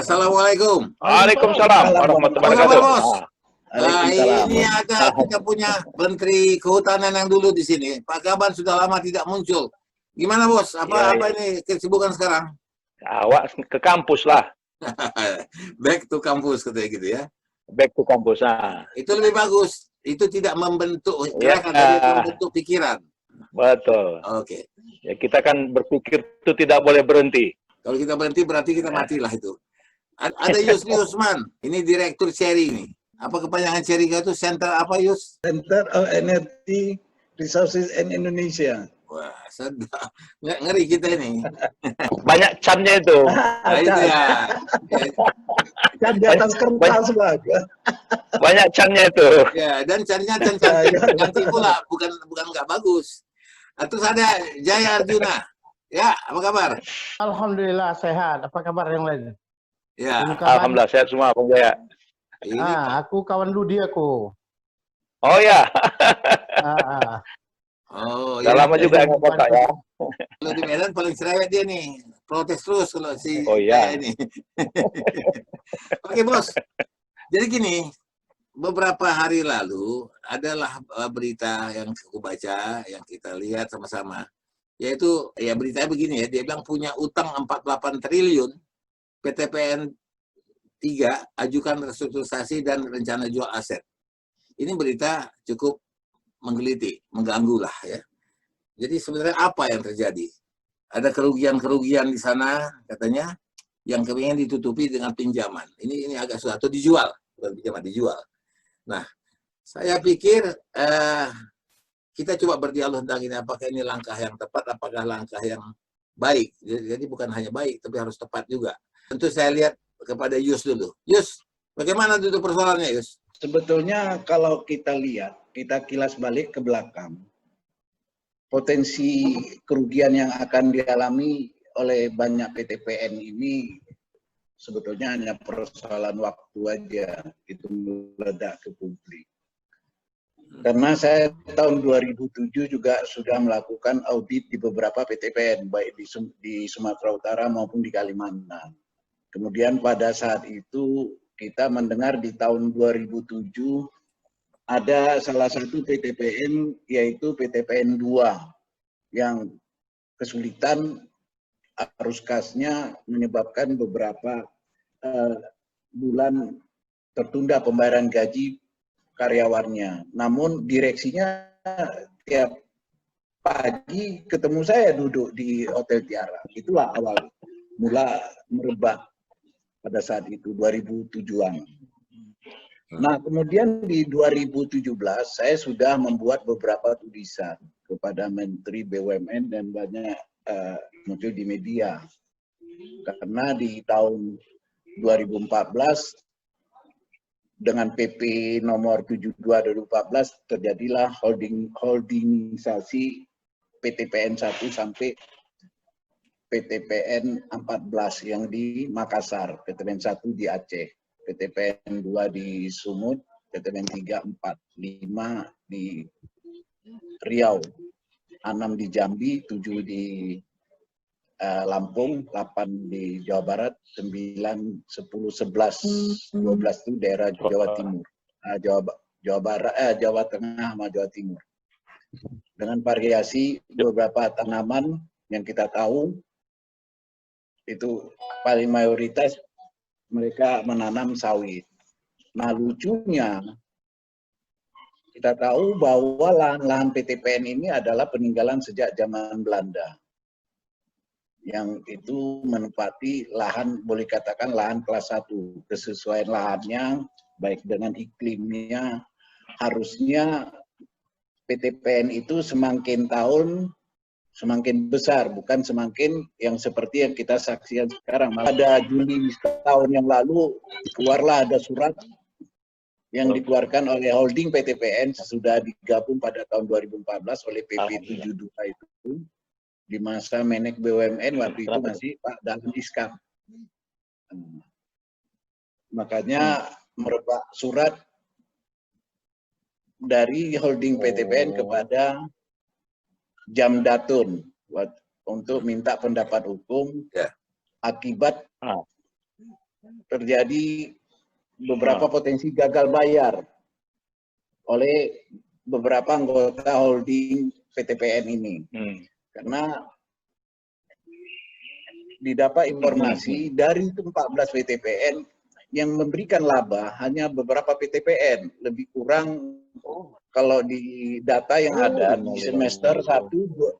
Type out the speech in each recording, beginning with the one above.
Assalamualaikum. Waalaikumsalam warahmatullahi Apa kabar, wabarakatuh. Bos? Ini ada kita punya Menteri Kehutanan yang dulu di sini. Pak Gaban sudah lama tidak muncul. Gimana, Bos? Apa ini kesibukan sekarang? Awak ke kampus lah. Back to kampus katanya gitu ya. Back to kampus. Itu lebih bagus. Itu tidak membentuk gerakan, tapi membentuk pikiran. Betul. Oke. Ya, kita kan berpikir itu tidak boleh berhenti. Kalau kita berhenti berarti kita matilah itu. Ada Yusni Usman. Ini Direktur CERI ini. Apa kepanjangan CERI itu? Center apa, Yus? Center of Energy Resources in Indonesia. Wah, sedap. Ngeri kita ini. Banyak cannya itu. Nah, itu ya. Can di atas kertas lah. Banyak cannya itu. Ya, dan cannya can cantik pula, bukan nggak bagus. Terus ada Jaya Arjuna. Ya, apa kabar? Alhamdulillah sehat. Apa kabar yang lain? Ya. Alhamdulillah sehat semua, Bang Jaya. Aku kawan Ludi aku. Oh ya. Oh, Udah lama juga nggak kontak ya. Kalau di Medan paling cerewet dia nih. Protes terus kalau si ini. Oke, Bos. Jadi gini, beberapa hari lalu adalah berita yang aku baca, yang kita lihat sama-sama. Yaitu, ya beritanya begini ya, dia bilang punya utang 48 triliun, PTPN 3 ajukan restrukturisasi dan rencana jual aset. Ini berita cukup menggelitik, mengganggu lah ya. Jadi sebenarnya apa yang terjadi? Ada kerugian-kerugian di sana katanya yang kemudian ditutupi dengan pinjaman. Ini agak susah, atau dijual, bukan pinjaman, dijual. Nah, saya pikir kita coba berdialog tentang ini, apakah ini langkah yang tepat, apakah langkah yang baik. Jadi bukan hanya baik, tapi harus tepat juga. Tentu saya lihat kepada Yus dulu. Yus, bagaimana itu persoalannya, Yus? Sebetulnya kalau kita lihat, kita kilas balik ke belakang, potensi kerugian yang akan dialami oleh banyak PTPN ini sebetulnya hanya persoalan waktu aja itu meledak ke publik. Karena saya tahun 2007 juga sudah melakukan audit di beberapa PTPN, baik di Sumatera Utara maupun di Kalimantan. Kemudian pada saat itu kita mendengar di tahun 2007 ada salah satu PTPN yaitu PTPN 2 yang kesulitan arus kasnya menyebabkan beberapa bulan tertunda pembayaran gaji karyawannya. Namun direksinya tiap pagi ketemu saya duduk di Hotel Tiara. Itulah awal mula merebak pada saat itu 2007-an. Nah, kemudian di 2017 saya sudah membuat beberapa tulisan kepada Menteri BUMN dan banyak muncul di media. Karena di tahun 2014 dengan PP nomor 72 2014 terjadilah holdingisasi PTPN 1 sampai PTPN 14 yang di Makassar, PTPN 1 di Aceh, PTPN 2 di Sumut, PTPN 3, 4, 5 di Riau, 6 di Jambi, 7 di Lampung, 8 di Jawa Barat, 9, 10, 11, 12 itu daerah Jawa Timur, Jawa Tengah sama Jawa Timur. Dengan variasi beberapa tanaman yang kita tahu itu paling mayoritas mereka menanam sawit. Nah, lucunya kita tahu bahwa lahan-lahan PTPN ini adalah peninggalan sejak zaman Belanda. Yang itu menempati lahan, boleh katakan lahan kelas 1. Kesesuaian lahannya, baik dengan iklimnya, harusnya PTPN itu semakin tahun semakin besar, bukan semakin yang seperti yang kita saksikan sekarang. Pada Juli tahun yang lalu, keluarlah ada surat yang dikeluarkan oleh holding PTPN sesudah digabung pada tahun 2014 oleh PP 72 itu, di masa Menek BUMN waktu itu masih Pak Dahlan Iskan. Makanya merebak surat dari holding PTPN kepada Jamdatun untuk minta pendapat hukum akibat terjadi beberapa potensi gagal bayar oleh beberapa anggota holding PTPN ini. Karena didapat informasi dari 14 PTPN yang memberikan laba hanya beberapa PTPN, lebih kurang kalau di data yang ada di semester 1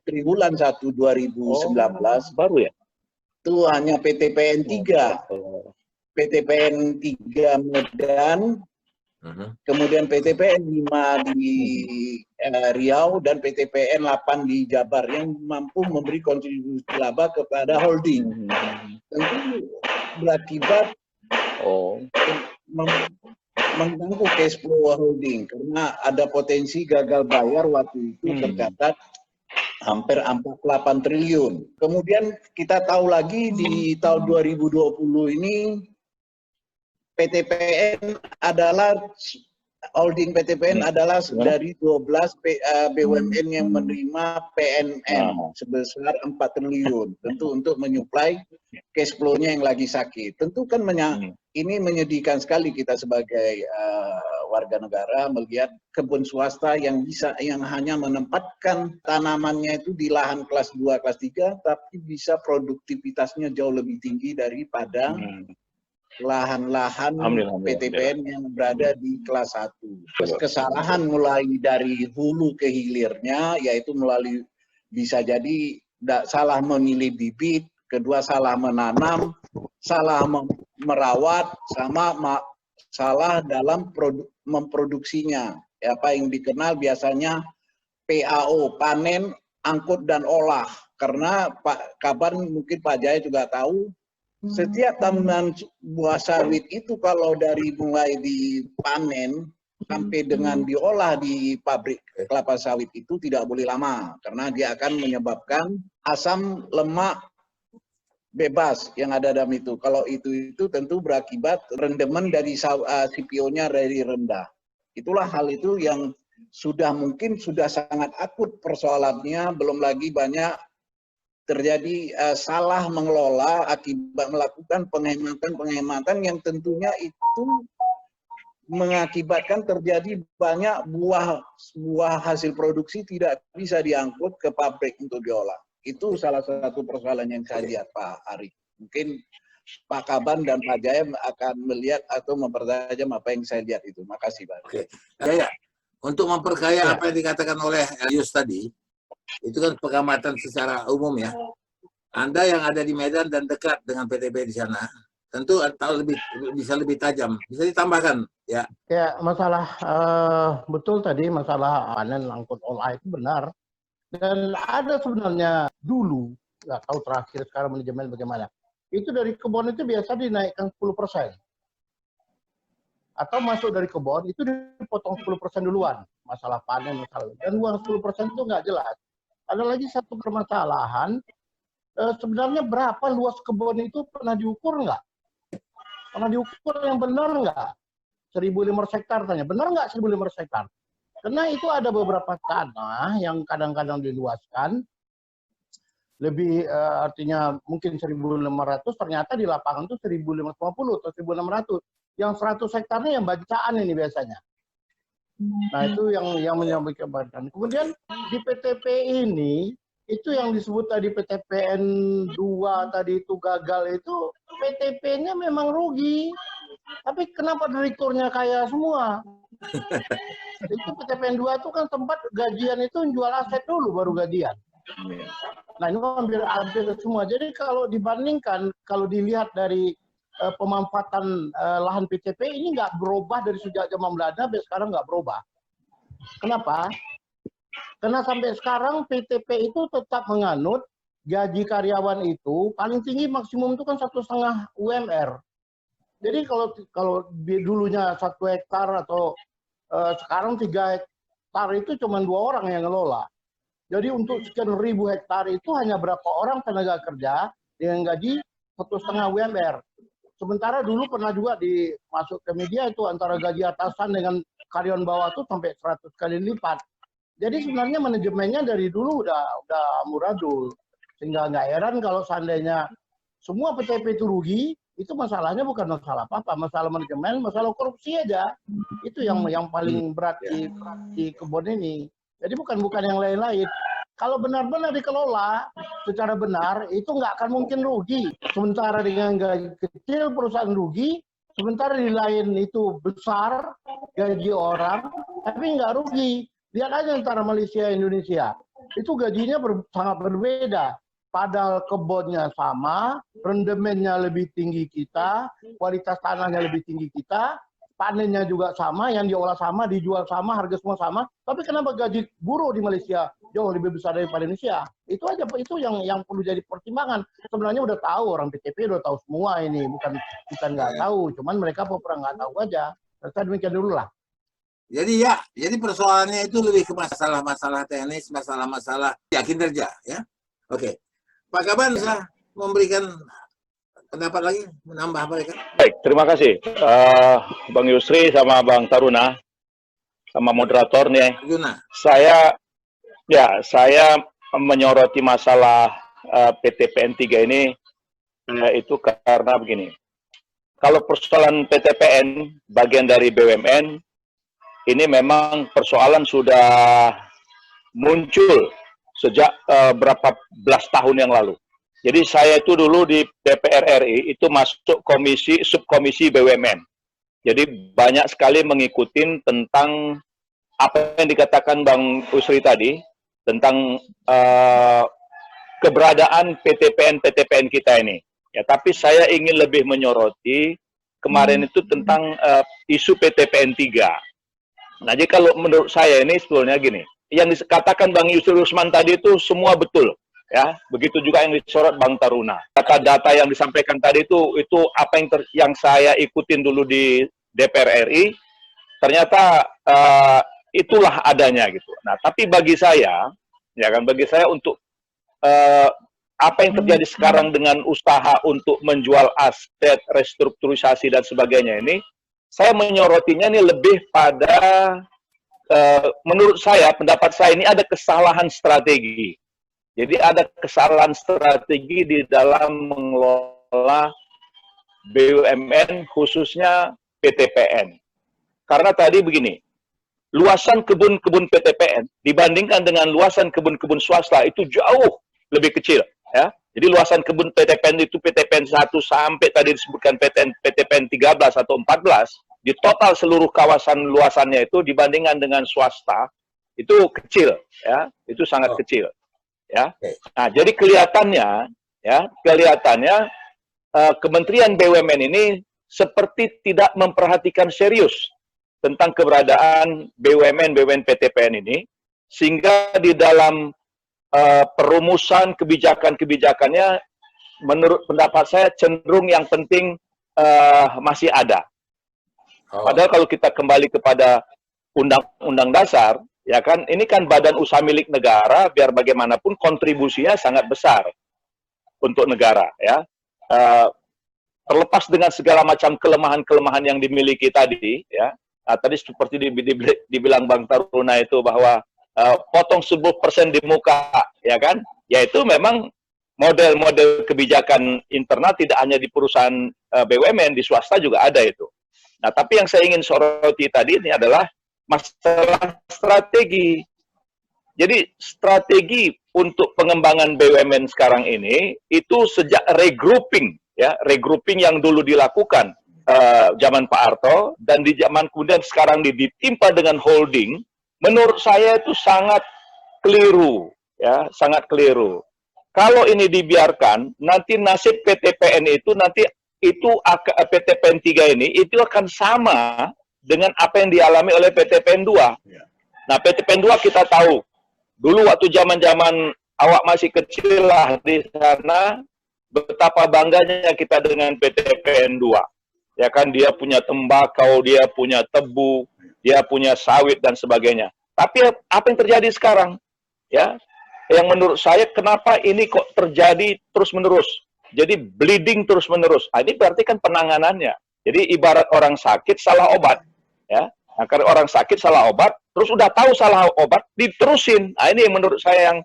triwulan 1 2019 Baru ya? itu hanya PTPN 3. PTPN 3 Medan, kemudian PTPN 5 di Riau, dan PTPN 8 di Jabar yang mampu memberi kontribusi laba kepada holding. Tentu berakibat mengganggu cash flow holding karena ada potensi gagal bayar waktu itu tercatat hampir 48 triliun. Kemudian kita tahu lagi di tahun 2020 ini PTPN adalah holding PTPN adalah dari 12 BUMN yang menerima PNM sebesar 4 triliun. Tentu untuk menyuplai cash flow-nya yang lagi sakit. Tentu kan ini menyedihkan sekali kita sebagai warga negara melihat kebun swasta yang hanya menempatkan tanamannya itu di lahan kelas 2, kelas 3, tapi bisa produktivitasnya jauh lebih tinggi daripada lahan-lahan PTPN yang berada di kelas 1. Kesalahan mulai dari hulu ke hilirnya, yaitu melalui bisa jadi salah memilih bibit, kedua salah menanam, salah merawat, sama salah dalam memproduksinya. Apa yang dikenal biasanya PAO, panen, angkut, dan olah. Karena mungkin Pak Jaya juga tahu, setiap tanaman buah sawit itu kalau dari mulai dipanen sampai dengan diolah di pabrik kelapa sawit itu tidak boleh lama karena dia akan menyebabkan asam lemak bebas yang ada dalam itu. Kalau itu tentu berakibat rendemen dari CPO-nya dari rendah. Itulah hal itu yang mungkin sudah sangat akut persoalannya, belum lagi banyak terjadi salah mengelola akibat melakukan penghematan yang tentunya itu mengakibatkan terjadi banyak buah hasil produksi tidak bisa diangkut ke pabrik untuk diolah. Itu salah satu persoalan yang saya lihat, Pak Ari. Mungkin Pak Kaban dan Pak Jaya akan melihat atau mempertajam apa yang saya lihat itu. Makasih, Pak. Oke. Jaya, untuk memperkaya apa yang dikatakan oleh Elius tadi, itu kan pengamatan secara umum ya. Anda yang ada di Medan dan dekat dengan PTP di sana, tentu bisa lebih tajam. Bisa ditambahkan ya. Ya, masalah betul tadi masalah panen angkut olah itu benar. Dan ada sebenarnya dulu, nggak tahu terakhir sekarang manajemen bagaimana. Itu dari kebun itu biasa dinaikkan 10%. Atau masuk dari kebun itu dipotong 10% duluan. Masalah panen, masalah. Dan uang 10% itu nggak jelas. Ada lagi satu permasalahan, sebenarnya berapa luas kebun itu pernah diukur nggak? Pernah diukur yang benar nggak? 1.500 hektar tanya, benar nggak 1.500 hektar? Karena itu ada beberapa tanah yang kadang-kadang diluaskan, lebih artinya mungkin 1.500, ternyata di lapangan itu 1.550 atau 1.600. Yang 100 hektarnya yang bacaan ini biasanya. Nah itu yang menyampaikan. Kemudian di PTP ini, itu yang disebut tadi PTPN 2 tadi itu gagal itu, PTP-nya memang rugi. Tapi kenapa direkturnya kaya semua? Itu PTPN 2 itu kan tempat gajian itu jual aset dulu baru gajian. Nah ini hampir semua. Jadi kalau dibandingkan, kalau dilihat dari pemanfaatan lahan PTP ini nggak berubah dari sejak zaman Belanda sampai sekarang nggak berubah. Kenapa? Karena sampai sekarang PTP itu tetap menganut gaji karyawan itu paling tinggi maksimum itu kan 1,5 UMR. Jadi kalau dulunya 1 hektar atau sekarang 3 hektar itu cuma 2 orang yang ngelola. Jadi untuk sekian ribu hektar itu hanya berapa orang tenaga kerja dengan gaji 1,5 UMR. Sementara dulu pernah juga masuk ke media itu antara gaji atasan dengan karyawan bawah itu sampai 100 kali lipat. Jadi sebenarnya manajemennya dari dulu udah amburadul. Sehingga nggak heran kalau seandainya semua PTP itu rugi, itu masalahnya bukan masalah apa-apa, masalah manajemen, masalah korupsi aja. Itu yang paling berat di kebun ini. Jadi bukan yang lain-lain. Kalau benar-benar dikelola secara benar, itu nggak akan mungkin rugi. Sementara dengan gaji kecil perusahaan rugi, sementara di lain itu besar gaji orang, tapi nggak rugi. Lihat aja antara Malaysia dan Indonesia. Itu gajinya sangat berbeda. Padahal kebunnya sama, rendemennya lebih tinggi kita, kualitas tanahnya lebih tinggi kita, panennya juga sama, yang diolah sama, dijual sama, harga semua sama. Tapi kenapa gaji buruh di Malaysia jauh lebih besar daripada Indonesia? Itu aja, itu yang perlu jadi pertimbangan. Sebenarnya udah tahu, orang PTP udah tahu semua ini, bukan nggak tahu, cuman mereka pernah nggak tahu aja. Saya demikian dulu lah. Jadi persoalannya itu lebih ke masalah-masalah teknis, masalah-masalah kinerja, ya. Oke. Pak Kaban bisa memberikan pendapat lagi, menambah apa ya kan? Baik, terima kasih Bang Yusri sama Bang Taruna sama moderator nih. Yuna. Saya menyoroti masalah PTPN 3 ini itu karena begini. Kalau persoalan PTPN bagian dari BUMN ini memang persoalan sudah muncul sejak berapa belas tahun yang lalu. Jadi saya itu dulu di DPR RI itu masuk subkomisi BUMN. Jadi banyak sekali mengikuti tentang apa yang dikatakan Bang Usri tadi tentang keberadaan PTPN kita ini. Ya, tapi saya ingin lebih menyoroti kemarin itu tentang isu PTPN 3. Nah, jadi kalau menurut saya ini sebetulnya gini. Yang dikatakan Bang Yusri Rusman tadi itu semua betul, ya. Begitu juga yang disorot Bang Taruna. Data-data yang disampaikan tadi itu apa yang saya ikutin dulu di DPR RI, ternyata itulah adanya gitu. Nah, tapi bagi saya, ya kan, bagi saya untuk apa yang terjadi sekarang dengan usaha untuk menjual aset, restrukturisasi dan sebagainya ini, saya menyorotinya ini lebih pada menurut saya, pendapat saya ini ada kesalahan strategi. Jadi ada kesalahan strategi di dalam mengelola BUMN khususnya PTPN. Karena tadi begini, luasan kebun-kebun PTPN dibandingkan dengan luasan kebun-kebun swasta itu jauh lebih kecil. Ya. Jadi luasan kebun PTPN itu PTPN 1 sampai tadi disebutkan PTPN 13 atau 14, di total seluruh kawasan luasannya itu dibandingkan dengan swasta itu kecil, ya, itu sangat kecil, ya. Nah, jadi kelihatannya Kementerian BUMN ini seperti tidak memperhatikan serius tentang keberadaan BUMN PTPN ini, sehingga di dalam perumusan kebijakannya, menurut pendapat saya cenderung yang penting masih ada. Padahal kalau kita kembali kepada Undang-Undang Dasar, ya kan, ini kan badan usaha milik negara, biar bagaimanapun kontribusinya sangat besar untuk negara, ya. Terlepas dengan segala macam kelemahan-kelemahan yang dimiliki tadi, ya. Nah, tadi seperti dibilang Bang Taruna itu bahwa potong 10% di muka, ya kan, yaitu memang model-model kebijakan internal tidak hanya di perusahaan BUMN, di swasta juga ada itu. Nah, tapi yang saya ingin soroti tadi ini adalah masalah strategi. Jadi strategi untuk pengembangan BUMN sekarang ini itu sejak regrouping, ya, regrouping yang dulu dilakukan zaman Pak Harto dan di zaman kemudian sekarang ditimpa dengan holding, menurut saya itu sangat keliru, ya, sangat keliru. Kalau ini dibiarkan, nanti nasib PTPN itu PTPN 3 ini itu akan sama dengan apa yang dialami oleh PTPN 2. Nah, PTPN 2 kita tahu, dulu waktu zaman-zaman awak masih kecil lah di sana, betapa bangganya kita dengan PTPN 2. Ya kan, dia punya tembakau, dia punya tebu, dia punya sawit dan sebagainya. Tapi apa yang terjadi sekarang? Ya, yang menurut saya kenapa ini kok terjadi terus-menerus? Jadi bleeding terus-menerus. Nah, ini berarti kan penanganannya. Jadi ibarat orang sakit salah obat, ya. Nah, karena orang sakit salah obat, terus udah tahu salah obat, diterusin. Nah, ini yang menurut saya yang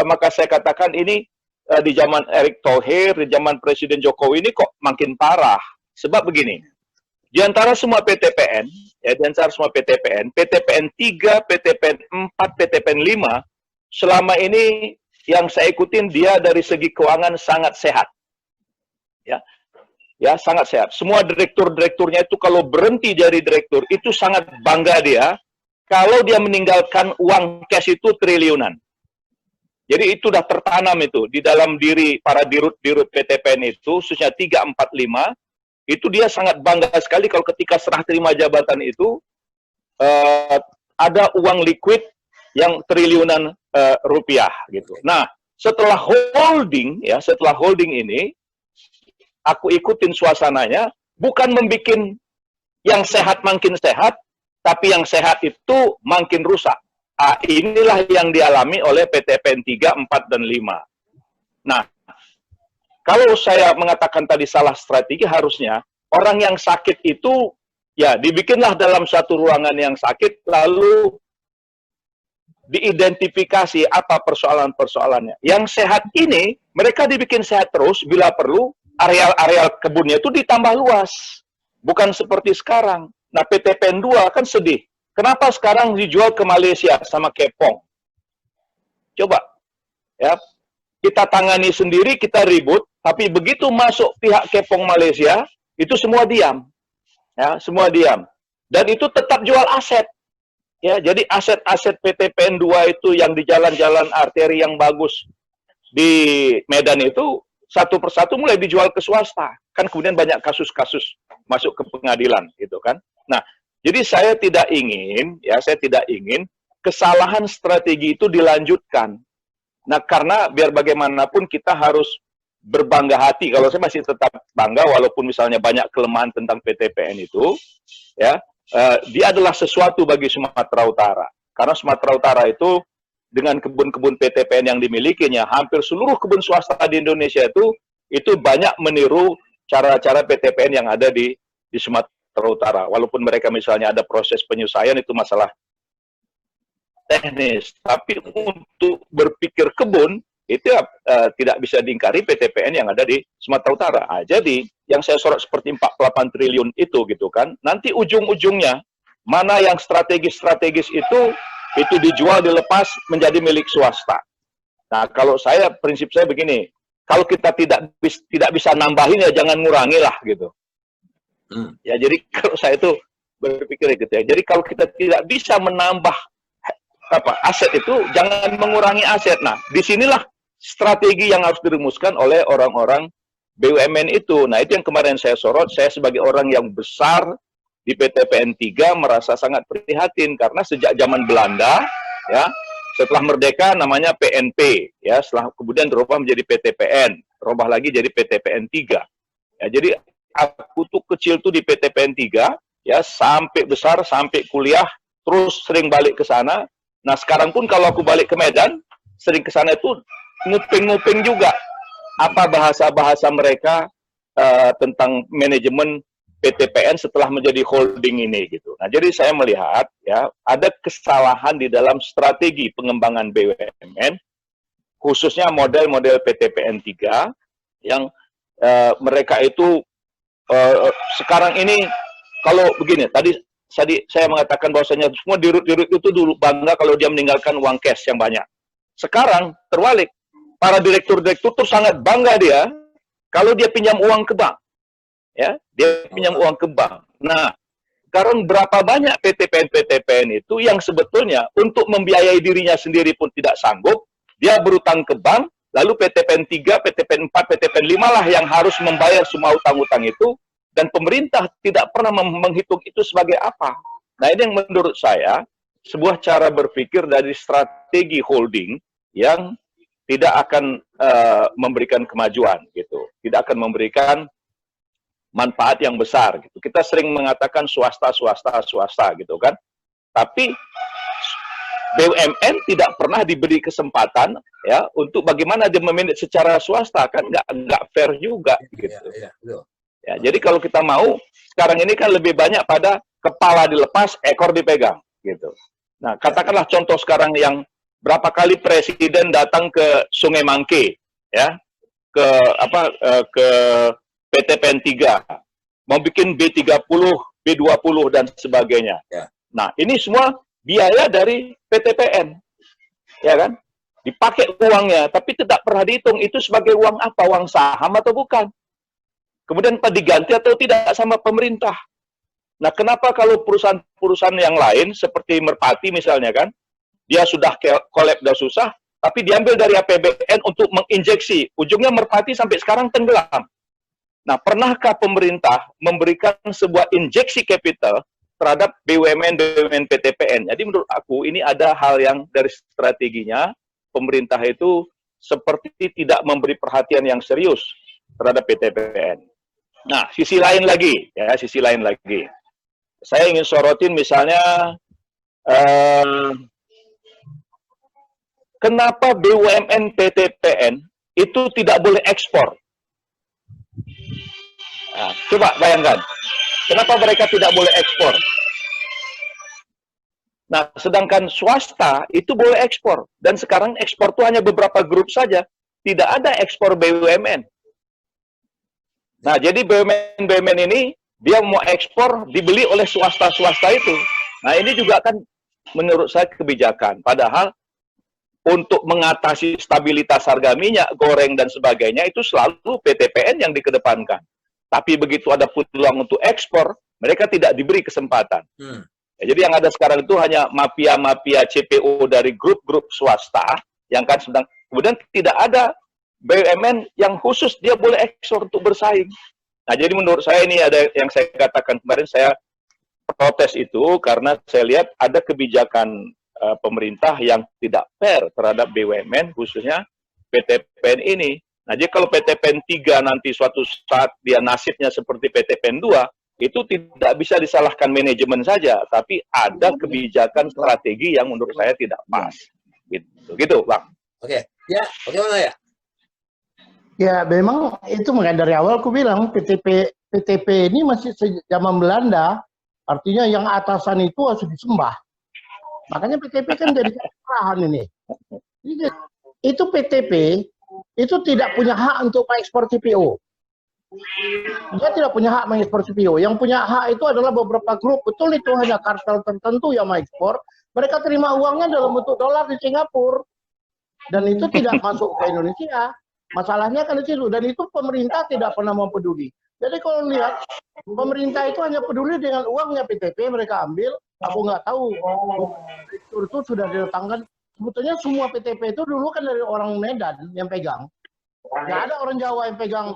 maka saya katakan ini di zaman Erick Thohir, di zaman Presiden Jokowi ini kok makin parah. Sebab begini, di antara semua PTPN, ya, di antara semua PTPN, PTPN 3, PTPN 4, PTPN 5, selama ini yang saya ikutin dia dari segi keuangan sangat sehat. Ya, sangat sehat. Semua direktur-direkturnya itu kalau berhenti jadi direktur, itu sangat bangga dia kalau dia meninggalkan uang cash itu triliunan. Jadi itu sudah tertanam itu di dalam diri para dirut-dirut PTPN itu, khususnya 3, 4, 5, itu dia sangat bangga sekali kalau ketika serah terima jabatan itu ada uang liquid yang triliunan rupiah gitu. Nah, setelah holding ya, setelah holding ini aku ikutin suasananya, bukan membuat yang sehat makin sehat, tapi yang sehat itu makin rusak. Ah, inilah yang dialami oleh PTPN 3, 4, dan 5. Nah, kalau saya mengatakan tadi salah strategi, harusnya orang yang sakit itu, ya dibikinlah dalam satu ruangan yang sakit, lalu diidentifikasi apa persoalan-persoalannya. Yang sehat ini, mereka dibikin sehat terus, bila perlu, areal-areal kebunnya itu ditambah luas. Bukan seperti sekarang. Nah, PTPN 2 kan sedih. Kenapa sekarang dijual ke Malaysia sama Kepong? Coba, ya, kita tangani sendiri, kita ribut, tapi begitu masuk pihak Kepong Malaysia, itu semua diam. Ya, semua diam. Dan itu tetap jual aset. Ya, jadi aset-aset PTPN 2 itu yang di jalan-jalan arteri yang bagus di Medan itu, satu persatu mulai dijual ke swasta. Kan kemudian banyak kasus-kasus masuk ke pengadilan, gitu kan. Nah, jadi saya tidak ingin, ya, saya tidak ingin kesalahan strategi itu dilanjutkan. Nah, karena biar bagaimanapun kita harus berbangga hati. Kalau saya masih tetap bangga, walaupun misalnya banyak kelemahan tentang PTPN itu, ya, dia adalah sesuatu bagi Sumatera Utara. Karena Sumatera Utara itu dengan kebun-kebun PTPN yang dimilikinya, hampir seluruh kebun swasta di Indonesia itu banyak meniru cara-cara PTPN yang ada di Sumatera Utara. Walaupun mereka misalnya ada proses penyelesaian, itu masalah teknis. Tapi untuk berpikir kebun, itu tidak bisa diingkari PTPN yang ada di Sumatera Utara. Nah, jadi yang saya sorot seperti 48 triliun itu gitu kan, nanti ujung-ujungnya mana yang strategis-strategis itu dijual, dilepas menjadi milik swasta. Nah, kalau saya, prinsip saya begini, kalau kita tidak bisa nambahin, ya jangan ngurangi lah gitu. Ya, jadi kalau saya itu berpikir gitu ya. Jadi kalau kita tidak bisa menambah aset itu, jangan mengurangi aset. Nah, disinilah strategi yang harus dirumuskan oleh orang-orang BUMN itu. Nah, itu yang kemarin saya sorot. Saya sebagai orang yang besar di PTPN 3 merasa sangat prihatin karena sejak zaman Belanda, ya, setelah merdeka namanya PNP, ya, setelah kemudian berubah menjadi PTPN, berubah lagi jadi PTPN 3. Ya, jadi aku tuh kecil tuh di PTPN 3, ya, sampai besar, sampai kuliah, terus sering balik ke sana. Nah, sekarang pun kalau aku balik ke Medan, sering ke sana itu nguping-nguping juga apa bahasa-bahasa mereka tentang manajemen PTPN setelah menjadi holding ini gitu. Nah, jadi saya melihat ya ada kesalahan di dalam strategi pengembangan BUMN, khususnya model-model PTPN 3 yang mereka itu sekarang ini, kalau begini, tadi saya mengatakan bahwasanya semua dirut-dirut itu dulu bangga kalau dia meninggalkan uang cash yang banyak. Sekarang terbalik, para direktur-direktur itu sangat bangga dia kalau dia pinjam uang ke bank. Ya, dia pinjam uang ke bank. Nah, sekarang berapa banyak PTPN itu yang sebetulnya untuk membiayai dirinya sendiri pun tidak sanggup, dia berutang ke bank, lalu PTPN 3, PTPN 4, PTPN 5 lah yang harus membayar semua utang-utang itu, dan pemerintah tidak pernah menghitung itu sebagai apa. Nah, ini yang menurut saya sebuah cara berpikir dari strategi holding yang tidak akan memberikan kemajuan gitu, tidak akan memberikan manfaat yang besar gitu. Kita sering mengatakan swasta gitu kan. Tapi BUMN tidak pernah diberi kesempatan ya untuk bagaimana dia memanage secara swasta, kan nggak fair juga gitu. Ya, jadi kalau kita mau sekarang ini kan lebih banyak pada kepala dilepas, ekor dipegang gitu. Nah, katakanlah contoh sekarang yang berapa kali presiden datang ke Sungai Mangke ya ke ke PTPN 3, mau bikin B30, B20 dan sebagainya. Ya. Nah, ini semua biaya dari PTPN, ya kan? Dipakai uangnya, tapi tidak pernah dihitung itu sebagai uang apa, uang saham atau bukan. Kemudian apa diganti atau tidak sama pemerintah. Nah, kenapa kalau perusahaan-perusahaan yang lain seperti Merpati misalnya kan, dia sudah collab udah susah, tapi diambil dari APBN untuk menginjeksi. Ujungnya Merpati sampai sekarang tenggelam. Nah, pernahkah pemerintah memberikan sebuah injeksi capital terhadap BUMN PTPN? Jadi menurut aku ini ada hal yang dari strateginya pemerintah itu seperti tidak memberi perhatian yang serius terhadap PTPN. Nah, sisi lain lagi, ya, sisi lain lagi. Saya ingin sorotin misalnya kenapa BUMN PTPN itu tidak boleh ekspor? Nah, coba bayangkan, kenapa mereka tidak boleh ekspor? Nah, sedangkan swasta itu boleh ekspor. Dan sekarang ekspor itu hanya beberapa grup saja. Tidak ada ekspor BUMN. Nah, jadi BUMN ini, dia mau ekspor, dibeli oleh swasta-swasta itu. Nah, ini juga kan menurut saya kebijakan. Padahal, untuk mengatasi stabilitas harga minyak, goreng, dan sebagainya, itu selalu PTPN yang dikedepankan. Tapi begitu ada peluang untuk ekspor, mereka tidak diberi kesempatan. Ya, jadi yang ada sekarang itu hanya mafia-mafia CPO dari grup-grup swasta, yang kan sedang, kemudian tidak ada BUMN yang khusus dia boleh ekspor untuk bersaing. Nah, jadi menurut saya ini ada yang saya katakan kemarin, saya protes itu karena saya lihat ada kebijakan pemerintah yang tidak fair terhadap BUMN, khususnya PTPN ini. Nah, jadi kalau PTPN 3 nanti suatu saat dia nasibnya seperti PTPN 2, itu tidak bisa disalahkan manajemen saja, tapi ada kebijakan strategi yang menurut saya tidak pas. Gitu, Bang. Oke, ya, bagaimana ya? Ya, memang itu makanya dari awal aku bilang PTP ini masih zaman Belanda, artinya yang atasan itu harus disembah. Makanya PTP kan jadi kesalahan ini. Itu PTP itu tidak punya hak untuk mengekspor CPO. Dia tidak punya hak mengekspor CPO. Yang punya hak itu adalah beberapa grup. Betul, itu hanya kartel tertentu yang mengekspor. Mereka terima uangnya dalam bentuk dolar di Singapura. Dan itu tidak masuk ke Indonesia. Masalahnya kan di situ. Dan itu pemerintah tidak pernah mau peduli. Jadi kalau lihat, pemerintah itu hanya peduli dengan uangnya PTP, mereka ambil. Aku nggak tahu. Itu sudah didatangkan. Sebetulnya semua PTP itu dulu kan dari orang Medan yang pegang. Nggak ada orang Jawa yang pegang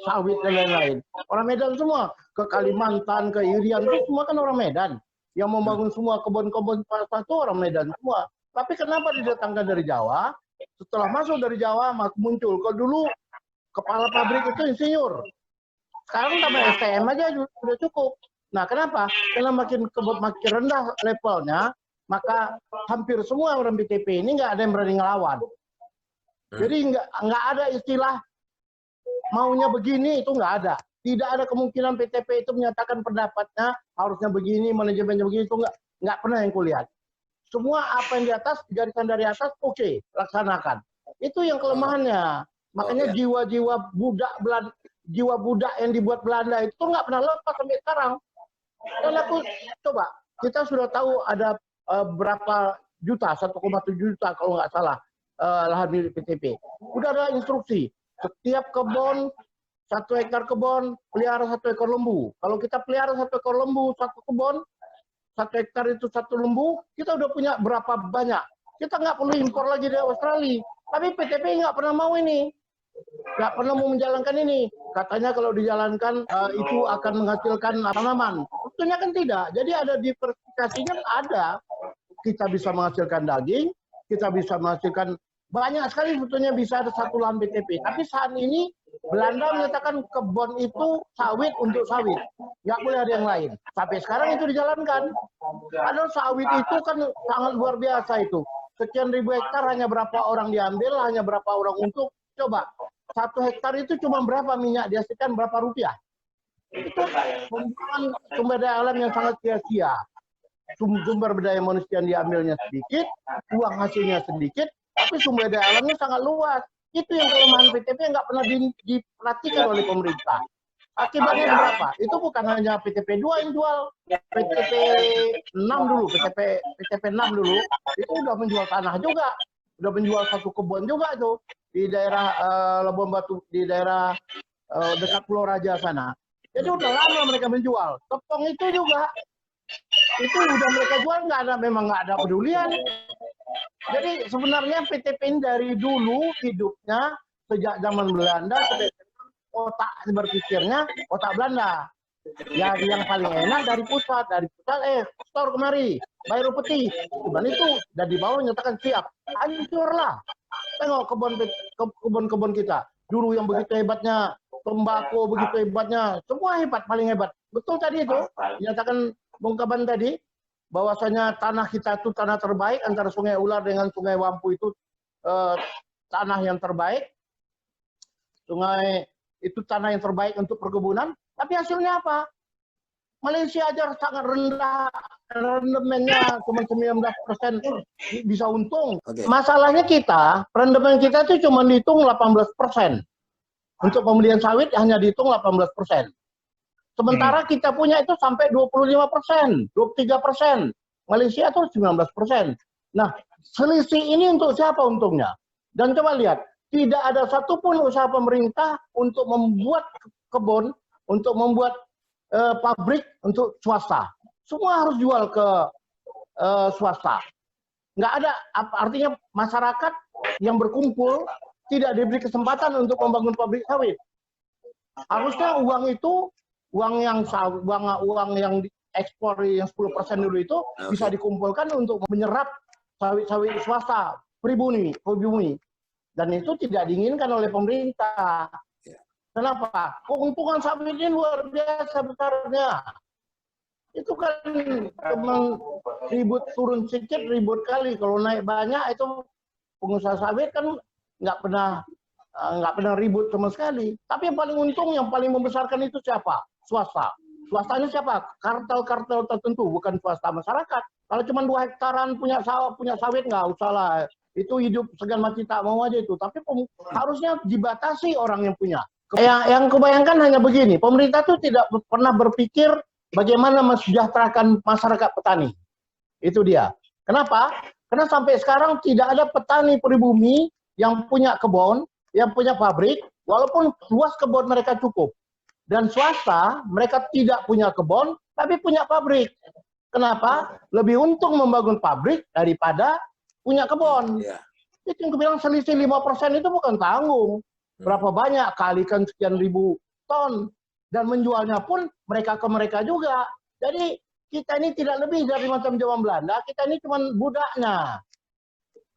sawit dan lain-lain. Orang Medan semua. Ke Kalimantan, ke Irian, itu semua kan orang Medan. Yang membangun semua kebun-kebun pasar itu orang Medan semua. Tapi kenapa didatangkan dari Jawa? Setelah masuk dari Jawa, muncul. Kalau dulu kepala pabrik itu insinyur. Sekarang tambah STM aja sudah cukup. Nah, kenapa? Karena makin rendah levelnya, maka hampir semua orang PTP ini nggak ada yang berani ngelawan. Jadi nggak ada istilah maunya begini, itu nggak ada. Tidak ada kemungkinan PTP itu menyatakan pendapatnya harusnya begini, manajemennya begini, itu nggak pernah yang kulihat. Semua apa yang di atas, garisan dari atas, oke, laksanakan. Itu yang kelemahannya. Makanya jiwa-jiwa budak yang dibuat Belanda itu nggak pernah lepas sampai sekarang. Dan aku coba, kita sudah tahu ada berapa juta, 1,7 juta kalau nggak salah, lahan milik PTP. Udah ada instruksi, setiap kebun, 1 hektar kebun, pelihara 1 ekor lembu. Kalau kita pelihara 1 ekor lembu, 1 kebun, 1 hektar itu 1 lembu, kita udah punya berapa banyak. Kita nggak perlu impor lagi dari Australia. Tapi PTP nggak pernah mau ini. Nggak pernah mau menjalankan ini. Katanya kalau dijalankan itu akan menghasilkan tanaman. Tentunya kan tidak. Jadi ada diversifikasinya, ada. Kita bisa menghasilkan daging, kita bisa menghasilkan banyak sekali, sebetulnya bisa ada 1 lahan PTP. Tapi saat ini Belanda menyatakan kebun itu sawit untuk sawit. Nggak boleh ada yang lain. Sampai sekarang itu dijalankan. Padahal sawit itu kan sangat luar biasa itu. Sekian ribu hektar hanya berapa orang diambil, hanya berapa orang untuk. Coba, 1 hektar itu cuma berapa minyak dihasilkan, berapa rupiah. Itu pembuangan sumber daya alam yang sangat sia-sia. Sumber daya manusia yang diambilnya sedikit, uang hasilnya sedikit, tapi sumber daya alamnya sangat luas. Itu yang kelemahan PTP nggak pernah diperhatikan oleh pemerintah. Akibatnya berapa? Itu bukan hanya PTP 2 yang jual, PTP 6 dulu, PTP 6 dulu, itu udah menjual tanah juga, udah menjual satu kebun juga itu di daerah Labuan Batu, di daerah dekat Pulau Raja sana. Jadi udah lama mereka menjual. Tepong itu juga, itu udah mereka jual, memang nggak ada pedulian. Jadi sebenarnya PTP ini dari dulu hidupnya sejak zaman Belanda, otak berpikirnya otak Belanda. Ya yang paling enak dari pusat store kemari, bayar upeti. Cuman itu dan di bawah nyatakan siap, hancurlah. Tengok kebun-kebun kita. Dulu yang begitu hebatnya tembakau, begitu hebatnya, semua hebat, paling hebat. Betul tadi itu, nyatakan Bung Kaban tadi, bahwasanya tanah kita itu tanah terbaik antara Sungai Ular dengan Sungai Wampu itu tanah yang terbaik. Sungai itu tanah yang terbaik untuk perkebunan, tapi hasilnya apa? Malaysia aja sangat rendah, rendemennya cuma 19% bisa untung. Masalahnya kita, rendemen kita itu cuma dihitung 18%. Untuk pembelian sawit hanya dihitung 18%. Sementara kita punya itu sampai 25%, 23%. Malaysia itu 19%. Nah, selisih ini untuk siapa untungnya? Dan coba lihat, tidak ada satupun usaha pemerintah untuk membuat kebun, untuk membuat pabrik untuk swasta. Semua harus jual ke swasta. Nggak ada, artinya masyarakat yang berkumpul tidak diberi kesempatan untuk membangun pabrik sawit. Harusnya uang itu, uang yang diekspor yang 10% dulu itu bisa dikumpulkan untuk menyerap sawit-sawit swasta, pribumi. Dan itu tidak diinginkan oleh pemerintah. Kenapa? Keuntungan sawit ini luar biasa besarnya. Itu kan memang ribut turun sedikit, ribut kali. Kalau naik banyak itu pengusaha sawit kan nggak pernah ribut sama sekali. Tapi yang paling untung, yang paling membesarkan itu siapa? Swasta. Swastanya siapa? Kartel-kartel tertentu, bukan swasta masyarakat. Kalau cuma 2 hektaran punya sawit nggak usah lah. Itu hidup segan mati tak mau aja itu. Tapi harusnya dibatasi orang yang punya. Yang kebayangkan hanya begini, pemerintah itu tidak pernah berpikir bagaimana mensejahterakan masyarakat petani. Itu dia. Kenapa? Karena sampai sekarang tidak ada petani pribumi yang punya kebun, yang punya pabrik, walaupun luas kebun mereka cukup. Dan swasta, mereka tidak punya kebun, tapi punya pabrik. Kenapa? Lebih untung membangun pabrik daripada punya kebun. Itu yang bilang selisih 5% itu bukan tanggung. Berapa banyak, kalikan sekian ribu ton. Dan menjualnya pun mereka ke mereka juga. Jadi kita ini tidak lebih dari macam zaman Belanda, kita ini cuma budaknya.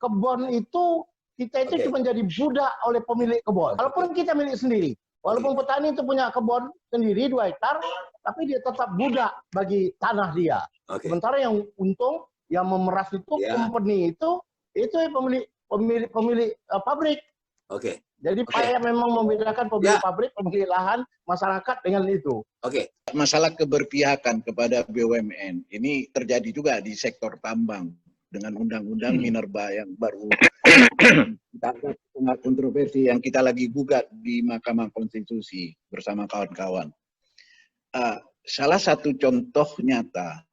Kebun itu, kita itu cuma jadi budak oleh pemilik kebun. Walaupun kita milik sendiri. Walaupun petani itu punya kebun sendiri 2 hektar, tapi dia tetap budak bagi tanah dia. Sementara yang untung, yang memeras itu, company itu pemilik pabrik. Jadi payah memang membedakan pemilik pabrik, pemilik lahan, masyarakat dengan itu. Masalah keberpihakan kepada BUMN ini terjadi juga di sektor tambang dengan undang-undang Minerba yang baru sangat kontroversi yang kita lagi gugat di Mahkamah Konstitusi bersama kawan-kawan. Salah satu contoh nyata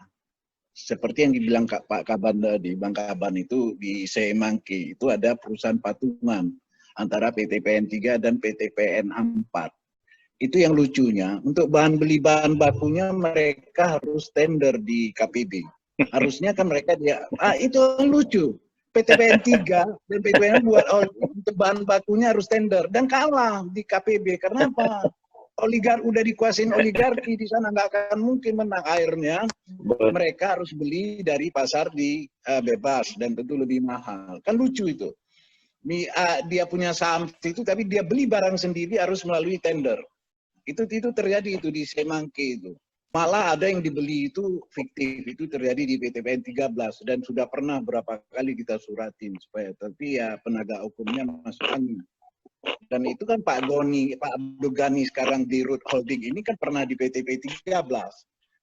seperti yang dibilang Pak Kaban tadi, Bang Kaban itu di Semangki itu ada perusahaan patungan antara PTPN 3 dan PTPN 4. Itu yang lucunya, untuk beli bahan bakunya mereka harus tender di KPB. Harusnya kan mereka itu yang lucu. PTPN 3 dan PTPN buat untuk bahan bakunya harus tender dan kalah di KPB. Karena apa? Udah dikuasain oligarki di sana, nggak akan mungkin menang. Akhirnya mereka harus beli dari pasar di bebas dan tentu lebih mahal. Kan lucu itu. Dia punya saham itu, tapi dia beli barang sendiri harus melalui tender. Itu terjadi itu di Semangki itu. Malah ada yang dibeli itu fiktif, itu terjadi di PTPN 13 dan sudah pernah berapa kali kita suratin supaya, tapi ya penegak hukumnya masuk angin. Dan itu kan Pak Abdul Ghani sekarang di Root Holding ini kan pernah di PTP 13.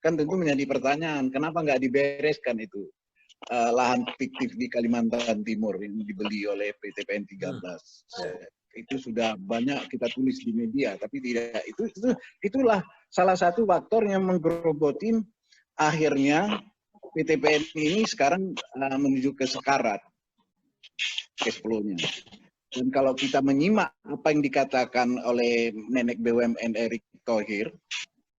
Kan tentu menjadi pertanyaan, kenapa nggak dibereskan itu? lahan fiktif di Kalimantan Timur yang dibeli oleh PTPN 13. Itu sudah banyak kita tulis di media, tapi tidak itulah salah satu faktor yang menggerogotin akhirnya PTPN ini sekarang menuju ke sekarat cash flow-nya. Dan kalau kita menyimak apa yang dikatakan oleh Menek BUMN Erick Thohir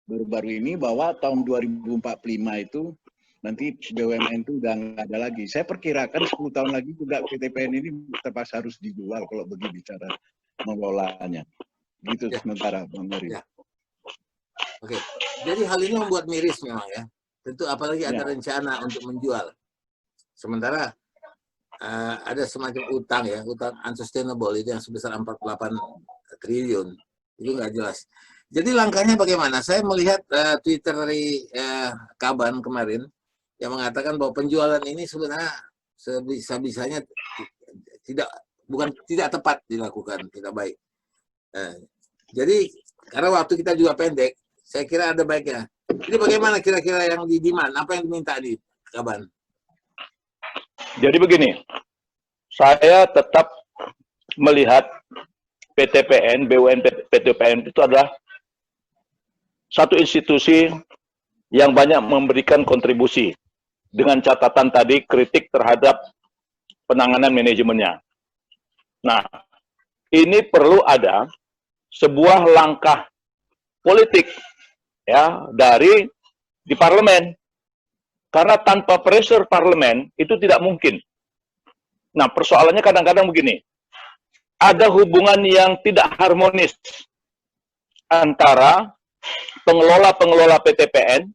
baru-baru ini bahwa tahun 2045 itu nanti BUMN itu udah nggak ada lagi. Saya perkirakan 10 tahun lagi juga PTPN ini terpaksa harus dijual kalau begitu bicara mengelolanya. Gitu ya. sementara Bang Mary. Ya. Oke, jadi hal ini membuat miris memang ya. Tentu apalagi ada rencana untuk menjual. Sementara ada semacam utang ya, utang unsustainable itu yang sebesar 48 triliun. Itu nggak jelas. Jadi langkahnya bagaimana? Saya melihat Twitter dari Kaban kemarin yang mengatakan bahwa penjualan ini sebenarnya sebisa-bisanya tidak tepat dilakukan, tidak baik. Jadi karena waktu kita juga pendek, saya kira ada baiknya. Jadi bagaimana kira-kira yang di-demand? Apa yang diminta di Kaban? Jadi begini, saya tetap melihat PTPN, BUMN PTPN itu adalah satu institusi yang banyak memberikan kontribusi dengan catatan tadi kritik terhadap penanganan manajemennya. Nah, ini perlu ada sebuah langkah politik ya di parlemen. Karena tanpa pressure parlemen itu tidak mungkin. Nah, persoalannya kadang-kadang begini. Ada hubungan yang tidak harmonis antara pengelola PTPN,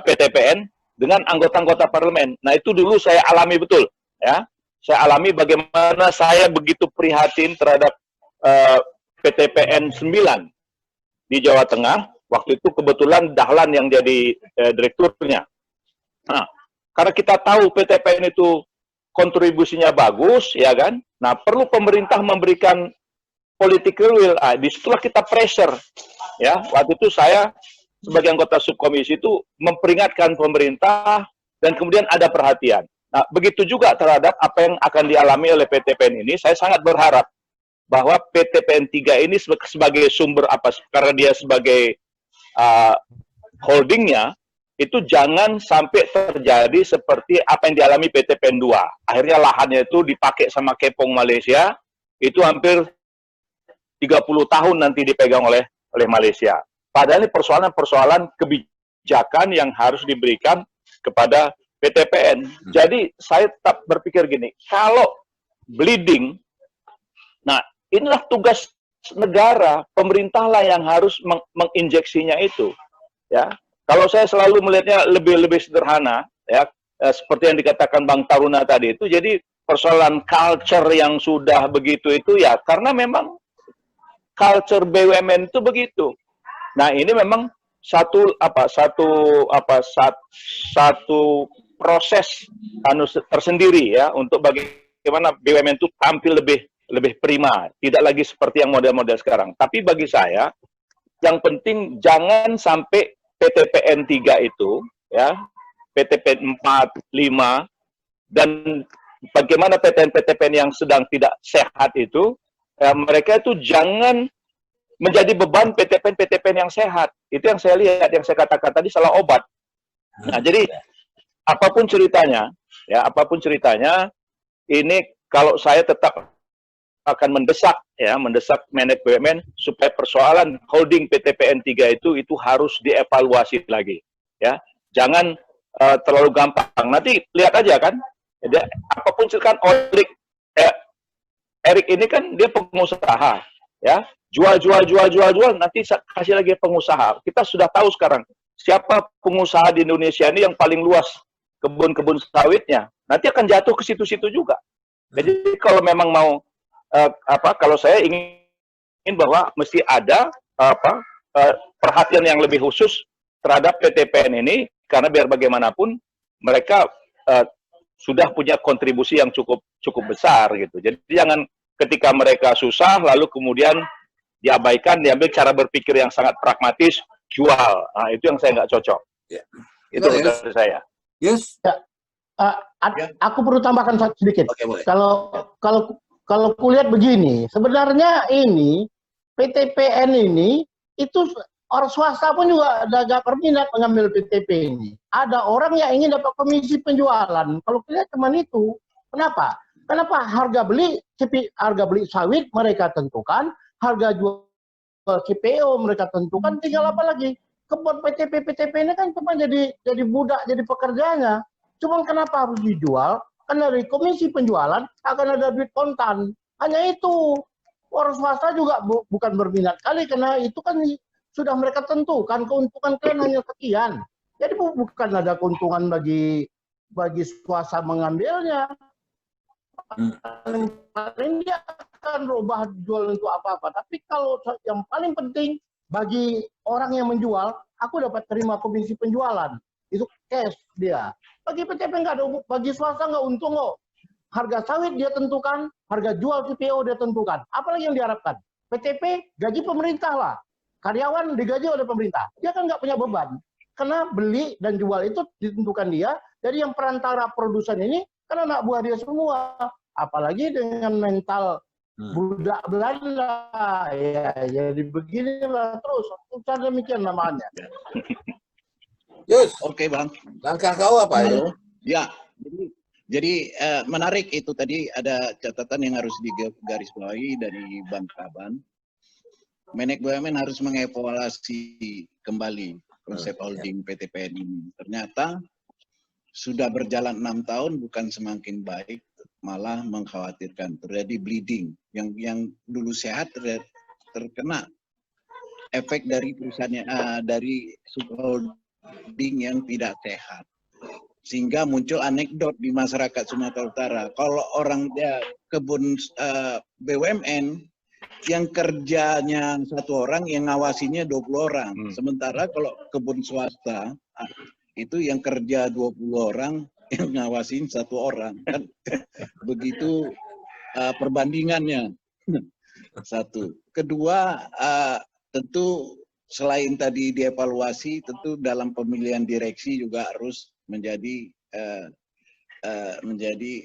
PTPN dengan anggota-anggota parlemen. Nah, itu dulu saya alami betul, ya. Saya alami bagaimana saya begitu prihatin terhadap PTPN 9 di Jawa Tengah. Waktu itu kebetulan Dahlan yang jadi direkturnya. Nah, karena kita tahu PTPN itu kontribusinya bagus, ya kan? Nah, perlu pemerintah memberikan political will. Disitulah kita pressure, ya. Waktu itu saya sebagai anggota subkomisi itu memperingatkan pemerintah dan kemudian ada perhatian. Nah, begitu juga terhadap apa yang akan dialami oleh PTPN ini. Saya sangat berharap bahwa PTPN 3 ini sebagai sumber karena dia sebagai holdingnya itu jangan sampai terjadi seperti apa yang dialami PTPN 2. Akhirnya lahannya itu dipakai sama Kepong Malaysia, itu hampir 30 tahun nanti dipegang oleh Malaysia. Padahal ini persoalan kebijakan yang harus diberikan kepada PTPN. Jadi saya tetap berpikir gini, kalau bleeding, nah inilah tugas negara, pemerintahlah yang harus menginjeksinya itu, ya. Kalau saya selalu melihatnya lebih sederhana, ya, seperti yang dikatakan Bang Taruna tadi itu, jadi persoalan culture yang sudah begitu itu ya, karena memang culture BUMN itu begitu. Nah, ini memang satu proses tersendiri ya untuk bagaimana BUMN itu tampil lebih prima, tidak lagi seperti yang model-model sekarang. Tapi bagi saya, yang penting jangan sampai PTPN 3 itu, ya, PTPN 4, 5, dan bagaimana PTPN yang sedang tidak sehat itu, ya, mereka itu jangan menjadi beban PTPN yang sehat. Itu yang saya lihat, yang saya katakan tadi salah obat. Nah, jadi apapun ceritanya, ya, apapun ceritanya, ini kalau saya tetap akan mendesak Menek BUMN supaya persoalan holding PTPN 3 itu harus dievaluasi lagi, ya. Jangan terlalu gampang. Nanti lihat aja kan, apapun kan Erick ini kan dia pengusaha, ya. Jual, nanti kasih lagi pengusaha. Kita sudah tahu sekarang siapa pengusaha di Indonesia ini yang paling luas kebun-kebun sawitnya. Nanti akan jatuh ke situ-situ juga. Jadi kalau memang mau kalau saya ingin bahwa mesti ada perhatian yang lebih khusus terhadap PTPN ini, karena biar bagaimanapun mereka sudah punya kontribusi yang cukup besar gitu. Jadi jangan ketika mereka susah lalu kemudian diabaikan, diambil cara berpikir yang sangat pragmatis, jual. Nah, itu yang saya nggak cocok. Ya. Itu menurut saya. Yes? Aku perlu tambahkan sedikit. Oke, boleh. Kalau kulihat begini, sebenarnya ini PTPN ini itu orang swasta pun juga agak berminat mengambil PTP ini. Ada orang yang ingin dapat komisi penjualan. Kalau kulihat cuma itu, kenapa? Kenapa harga beli sawit mereka tentukan, harga jual CPO mereka tentukan, tinggal apa lagi? Kebun PTP ini kan cuma jadi budak, jadi pekerjanya. Cuma kenapa harus dijual? Karena dari komisi penjualan akan ada duit kontan. Hanya itu. Orang swasta juga bukan berminat kali, karena itu kan sudah mereka tentukan, keuntungan kalian hanya sekian. Jadi bukan ada keuntungan bagi swasta mengambilnya. Paling dia akan rubah jual untuk apa-apa. Tapi kalau yang paling penting bagi orang yang menjual, aku dapat terima komisi penjualan. Itu cash dia. Bagi PTP nggak ada, bagi swasta nggak untung kok. Harga sawit dia tentukan, harga jual CPO dia tentukan. Apalagi yang diharapkan? PTP gaji pemerintah lah. Karyawan digaji oleh pemerintah. Dia kan nggak punya beban. Karena beli dan jual itu ditentukan dia. Jadi yang perantara produsen ini kan anak buah dia semua. Apalagi dengan mental budak Belanda. Ya, jadi beginilah terus. Cara demikian namanya. Yus, Oke, Bang. langkah kau apa? Halo. Ya, jadi menarik itu tadi ada catatan yang harus digarisbawahi dari Bang Kaban. Menek BUMN harus mengevaluasi kembali konsep holding PTPN ini. Ternyata sudah berjalan 6 tahun bukan semakin baik, malah mengkhawatirkan. Terjadi bleeding. Yang dulu sehat terkena efek dari perusahaannya, dari subholding yang tidak sehat. Sehingga muncul anekdot di masyarakat Sumatera Utara. Kalau orang kebun BUMN yang kerjanya 1 orang, yang ngawasinya 20 orang. Sementara kalau kebun swasta itu yang kerja 20 orang, yang ngawasin 1 orang. Kan begitu perbandingannya. Satu. Kedua, tentu selain tadi dievaluasi, tentu dalam pemilihan direksi juga harus menjadi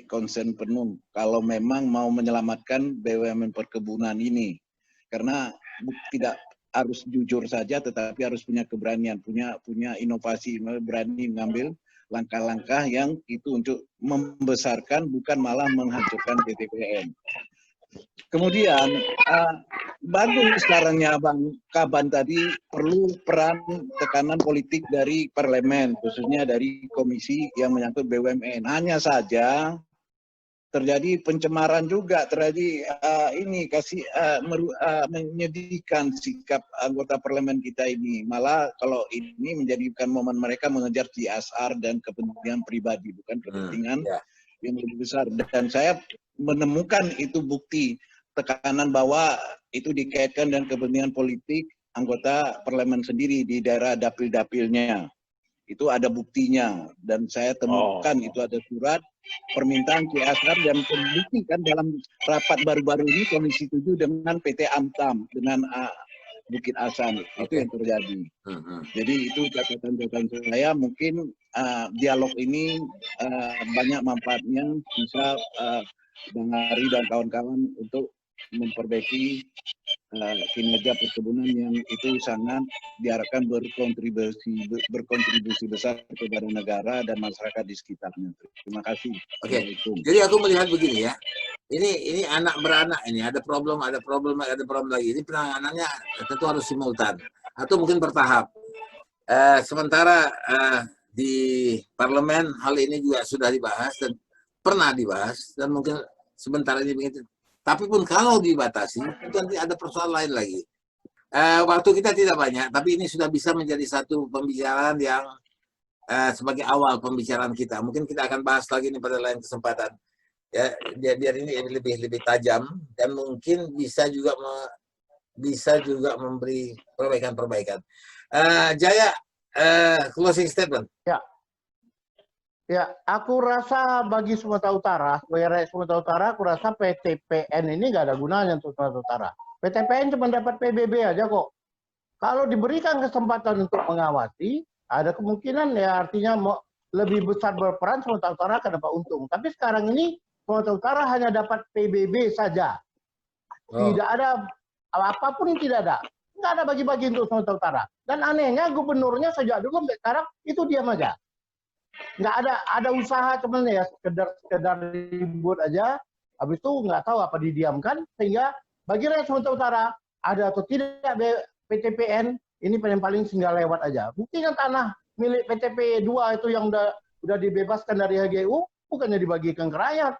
concern penuh kalau memang mau menyelamatkan BUMN perkebunan ini, karena tidak harus jujur saja, tetapi harus punya keberanian, punya inovasi, berani mengambil langkah-langkah yang itu untuk membesarkan, bukan malah menghancurkan PTPN. Kemudian bagus sekarangnya Bang Kaban tadi, perlu peran tekanan politik dari parlemen, khususnya dari komisi yang menyangkut BUMN. Hanya saja terjadi pencemaran juga, terjadi menyedihkan sikap anggota parlemen kita ini. Malah kalau ini menjadikan momen mereka mengejar CSR dan kepentingan pribadi, bukan kepentingan yang lebih besar. Dan saya menemukan itu bukti tekanan bahwa itu dikaitkan dengan kepentingan politik anggota parlemen sendiri di daerah dapil-dapilnya. Itu ada buktinya, dan saya temukan itu ada surat permintaan CSR dan terbuktikan dalam rapat baru-baru ini Komisi 7 dengan PT Antam, dengan Bukit Asan. Itu yang terjadi. Jadi itu catatan-catatan saya. Mungkin dialog ini banyak manfaatnya, bisa Bang Ari dan kawan-kawan untuk memperbaiki kinerja perkebunan yang itu sangat diharapkan berkontribusi besar kepada negara dan masyarakat di sekitarnya. Terima kasih. Oke. Jadi aku melihat begini ya. Ini anak beranak ini, ada problem lagi. Ini penanganannya tentu harus simultan atau mungkin bertahap. Sementara di parlemen hal ini juga sudah dibahas dan pernah dibahas, dan mungkin sebentar ini begitu. Tapi pun kalau dibatasi, itu nanti ada persoalan lain lagi. Waktu kita tidak banyak, tapi ini sudah bisa menjadi satu pembicaraan yang sebagai awal pembicaraan kita. Mungkin kita akan bahas lagi ini pada lain kesempatan. Ya, biar ini lebih tajam, dan mungkin bisa juga memberi perbaikan. Jaya, closing statement. Ya, aku rasa bagi Sumatera Utara, Sumatera Utara, aku rasa PTPN ini nggak ada gunanya untuk Sumatera Utara. PTPN cuma dapat PBB aja kok. Kalau diberikan kesempatan untuk mengawasi, ada kemungkinan ya, artinya lebih besar berperan, Sumatera Utara akan dapat untung. Tapi sekarang ini Sumatera Utara hanya dapat PBB saja. Tidak ada apapun, tidak ada. Nggak ada bagi-bagi untuk Sumatera Utara. Dan anehnya gubernurnya sejak dulu sampai sekarang itu diam aja. Nggak ada usaha cuman ya sekedar ribut aja. Habis itu nggak tahu apa didiamkan, sehingga bagi rakyat Sumatera Utara ada atau tidak PTPN ini paling singgah lewat aja. Buktinya tanah milik PTP 2 itu yang udah dibebaskan dari HGU bukannya dibagikan ke rakyat,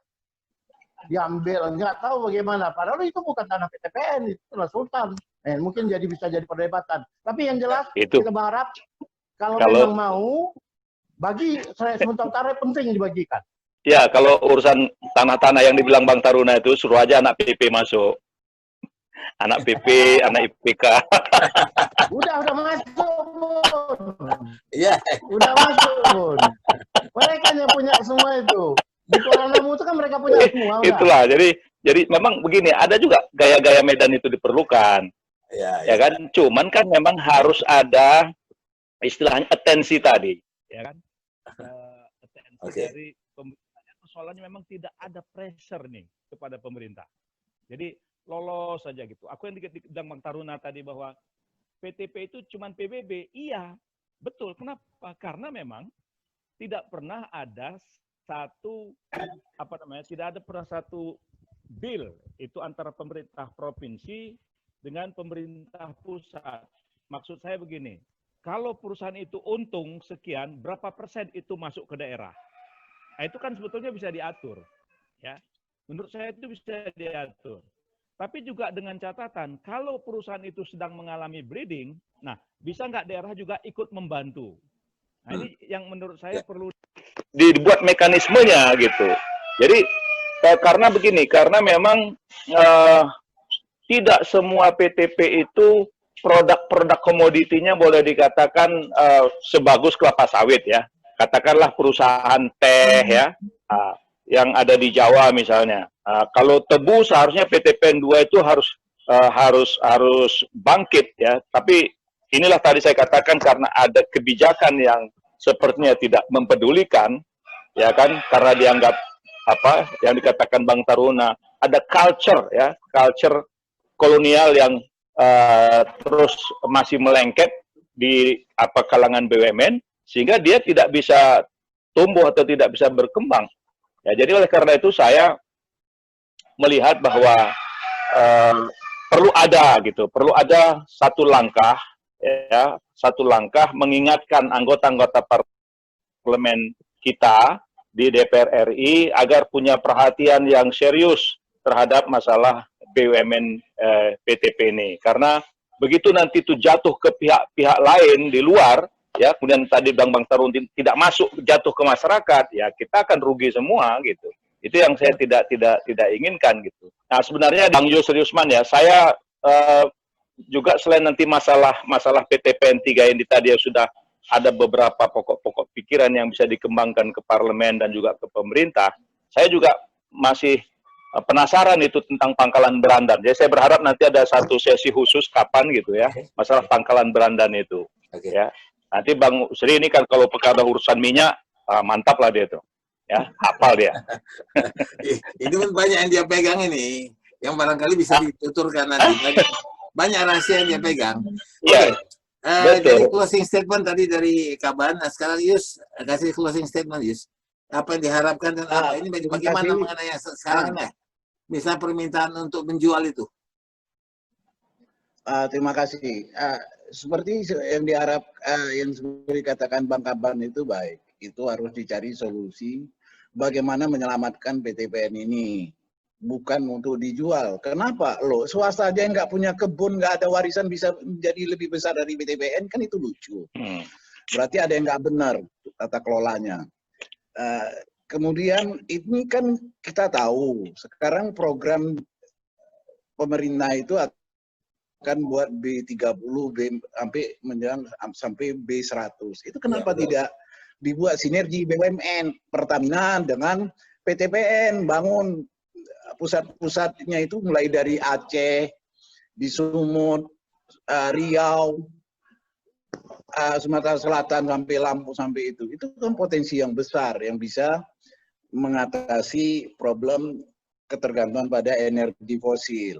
diambil, nggak tahu bagaimana. Padahal itu bukan tanah PTPN, itu tanah Sultan. Mungkin bisa jadi perdebatan. Tapi yang jelas kita berharap kalau memang mau bagi Sumatera Utara penting dibagikan. Ya, kalau urusan tanah-tanah yang dibilang Bang Taruna itu suruh aja anak PP masuk. Anak PP, anak IPK. Udah masuk, Bun. Iya. Udah masuk, Bun. Mereka yang punya semua itu. Di Kuala Namu itu kan mereka punya semua. Udah. Itulah, jadi memang begini, ada juga gaya-gaya Medan itu diperlukan. Ya kan? Cuman kan memang harus ada istilahnya atensi tadi. Ya kan? Atensi dari pemerintah. Soalnya memang tidak ada pressure nih kepada pemerintah. Jadi lolos saja gitu. Aku yang bilang Bang Taruna tadi bahwa PTP itu cuma PBB. Iya, betul. Kenapa? Karena memang tidak pernah ada tidak ada satu bill itu antara pemerintah provinsi dengan pemerintah pusat. Maksud saya begini, kalau perusahaan itu untung sekian, berapa persen itu masuk ke daerah? Nah, itu kan sebetulnya bisa diatur, ya. Menurut saya itu bisa diatur. Tapi juga dengan catatan, kalau perusahaan itu sedang mengalami bleeding, nah bisa nggak daerah juga ikut membantu? Nah, ini yang menurut saya perlu dibuat mekanismenya gitu. Jadi karena begini, karena memang tidak semua PTP itu produk-produk komoditinya boleh dikatakan sebagus kelapa sawit ya. Katakanlah perusahaan teh ya, yang ada di Jawa misalnya. Kalau tebu seharusnya PTPN 2 itu harus bangkit ya. Tapi inilah tadi saya katakan karena ada kebijakan yang sepertinya tidak mempedulikan, ya kan? Karena dianggap apa yang dikatakan Bang Taruna, ada culture ya, culture kolonial yang terus masih melengket di kalangan BUMN. Sehingga dia tidak bisa tumbuh atau tidak bisa berkembang. Ya, jadi oleh karena itu saya melihat bahwa perlu ada satu langkah, ya, satu langkah mengingatkan anggota-anggota parlemen kita di DPR RI agar punya perhatian yang serius terhadap masalah BUMN PTP ini. Karena begitu nanti itu jatuh ke pihak-pihak lain di luar, ya, kemudian tadi Bang Tarun tidak masuk jatuh ke masyarakat, ya kita akan rugi semua gitu. Itu yang saya tidak inginkan gitu. Nah, sebenarnya Bang Yusri Usman ya, saya juga selain nanti masalah PTPN 3 ini tadi yang sudah ada beberapa pokok-pokok pikiran yang bisa dikembangkan ke parlemen dan juga ke pemerintah, saya juga masih penasaran itu tentang Pangkalan Berandan. Jadi saya berharap nanti ada satu sesi khusus kapan gitu ya, masalah Pangkalan Berandan itu. Ya. Nanti Bang Sri ini kan kalau perkara urusan minyak, mantap lah dia tuh. Ya, hafal dia. Ini pun banyak yang dia pegang ini, yang barangkali bisa dituturkan nanti. Banyak rahasia yang dia pegang. Iya. Jadi closing statement tadi dari Kaban. Nah, sekarang Yus, kasih closing statement Yus. Apa yang diharapkan dan apa ini bagaimana mengenai sekarang ya? Misal permintaan untuk menjual itu. Terima kasih. Seperti yang yang seperti dikatakan Bang Kaban itu baik. Itu harus dicari solusi bagaimana menyelamatkan PTPN ini. Bukan untuk dijual. Kenapa? Loh, swasta aja yang nggak punya kebun, nggak ada warisan bisa menjadi lebih besar dari PTPN, kan itu lucu. Berarti ada yang nggak benar tata kelolanya. Kemudian ini kan kita tahu, sekarang program pemerintah itu akan buat B30, sampai B100. Itu kenapa tidak dibuat sinergi BUMN Pertamina dengan PTPN, bangun pusat-pusatnya itu mulai dari Aceh, di Sumut, Riau, Sumatera Selatan sampai Lampung sampai itu kan potensi yang besar yang bisa mengatasi problem ketergantungan pada energi fosil.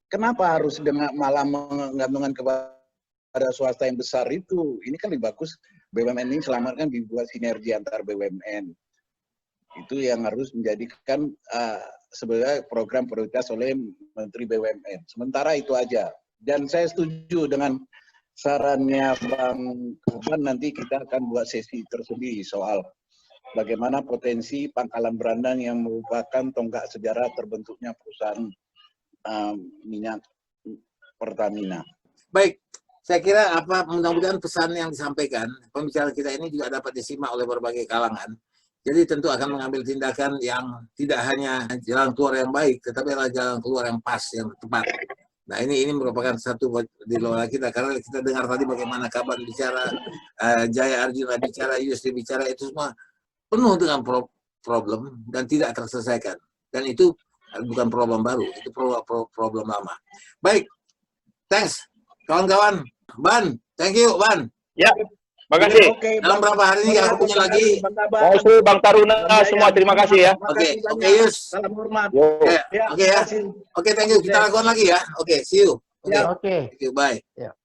Kenapa harus malah menggantungkan kepada swasta yang besar itu? Ini kan lebih bagus BUMN ini selamatkan dibuat sinergi antar BUMN. Itu yang harus menjadikan sebagai program prioritas oleh Menteri BUMN. Sementara itu aja. Dan saya setuju dengan sarannya Bang Kaban, nanti kita akan buat sesi tersendiri soal bagaimana potensi Pangkalan Berandan yang merupakan tonggak sejarah terbentuknya perusahaan minyak Pertamina. Baik, saya kira mudah-mudahan pesan yang disampaikan pembicara kita ini juga dapat disimak oleh berbagai kalangan. Jadi tentu akan mengambil tindakan yang tidak hanya jalan keluar yang baik, tetapi adalah jalan keluar yang pas, yang tepat. Nah ini merupakan satu di luar kita, karena kita dengar tadi bagaimana Kaban bicara, Jaya Arjuna bicara, Yusri bicara, itu semua penuh dengan problem dan tidak terselesaikan. Dan itu bukan problem baru, itu problem lama. Baik, thanks kawan-kawan. Ban, thank you Ban. Ya, makasih. Dalam berapa hari ini kita punya lagi. Makasih Bang Taruna, semua terima kasih ya. Oke, Yus. Salam hormat. Oke ya. Oke, thank you. Kita lakukan lagi ya. Oke, see you. Oke. Thank you, bye. Ya.